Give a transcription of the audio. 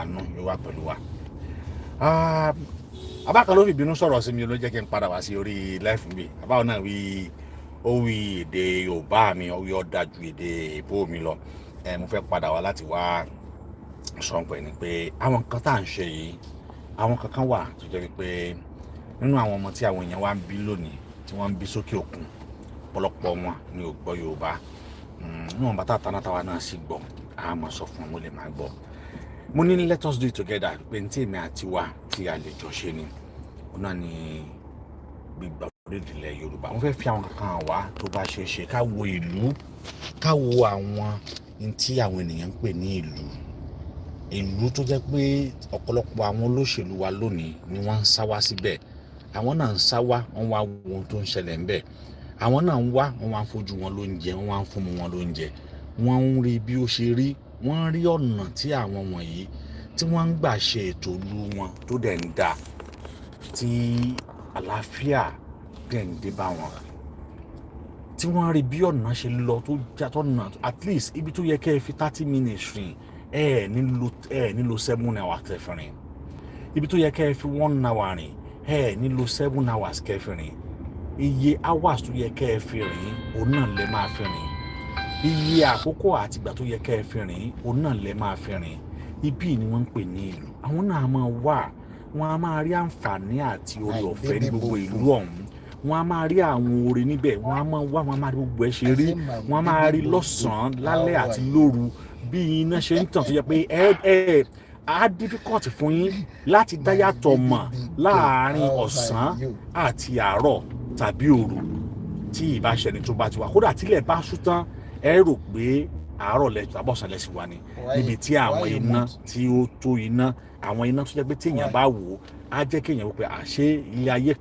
àánú yóò wà pẹ̀lú wa. Abá kan ló fi ìbínú sọ̀rọ̀ sí mi ló jẹ́ kí n padà wá sí orí life mi. Abáwọn náà ó wí èdè Yorùbá mi, ó wí ọ̀dà ju èdè èbó mi lọ. Mo fẹ́ padà wá láti wá sọ pé ni pé àwọn nǹkan tá à ń ṣe yìí, àwọn kankan wà tó jẹ́ wípé nínú àwọn ọmọ tí àwọn èèyàn wá ń bí lónìí tí wọ́n ń bí sókè òkun, ọ̀pọ̀lọpọ̀ wọn ni ò gbọ́ Yorùbá. Níwọ̀n bàtà tánátáwa náà sì gbọ́, a máa sọ fún wọn, mo lè máa gbọ́. Mo ní let us do it together pé ní tí èmi àti wa tí a lè jọ ṣe ni òun náà ni gbígbà orílẹ̀ Yorùbá. Mo fẹ́ fi àwọn kankan wá tó bá ṣe é ṣe ká wo ìlú, ká wo àwọn ní tí àwọn ènìyàn ń pè ní ìlú tó jẹ́ pé ọ̀pọ̀lọpọ̀ àwọn olóṣèlú wa lónìí ni wọ́n ń sá wá síbẹ̀. Àwọn náà ń sá wá, wọ́n wá wo ohun tó ń ṣẹlẹ̀ ń bẹ̀. Àwọn náà ń wá, wọ́n wá ń fojú wọn lóúnjẹ, wọ́n wá ń fún wọn lóúnjẹ. Wọ́n ń rí bí ó ṣe rí, wọ́n rí ọ̀nà tí àwọn wọ̀nyí tí wọ́n ń gbà ṣe ètò ìlú wọn tó dẹ̀ ń dà, tí àlàáfíà dẹ̀ ń dé bá wọn. Tí wọ́n rí bí ọ̀nà ṣe lọ tó jàtọ̀nà, at least ibi tó yẹ kẹ́ ẹ fi 30 minutes rìn, nílò 7 hours kẹfìrin. Ibi tó yẹ kẹ́ ẹ fi 1 hour rìn, nílò 7 hours kẹfìrin. Iye hours tó yẹ kẹ́ ẹ fi rìn, òun náà lẹ máa fi rìn. Iye àkókò àti ìgbà tó yẹ kẹ́ ẹ fi rìn, òun náà lẹ máa fi rìn. Ibi ni wọ́n ń pè ní ìlú. Àwọn náà máa wà, wọ́n á máa rí àǹfààní àti oore ọ̀fẹ́ ní gbogbo ìlú ọ̀hún. Wọ́n á máa rí àwọn oore níbẹ̀, wọ́n á máa wá, wọ́n á máa rí gbogbo ẹ̀ ṣe rí, wọ́n á máa rí lọ́sàn-án, lálẹ́ àti lóru bí iná ṣe ń tàn tó yẹ pé á difficult fún yín láti dá yàtọ̀ mọ̀ láàárín ọ̀sán àti àárọ̀ tàbí òru tí ìbáṣẹni tó bá ti wà. Kódà tílẹ̀ bá ṣú tán, ẹ rò pé àárọ̀ lẹ tàbí ọ̀sán lẹ sì wà ní níbi tí àwọn iná tí ó tó iná, àwọn iná tó jẹ́ pé tí èèyàn bá wò á jẹ́ kéèyàn wò pé àṣé ilé ayé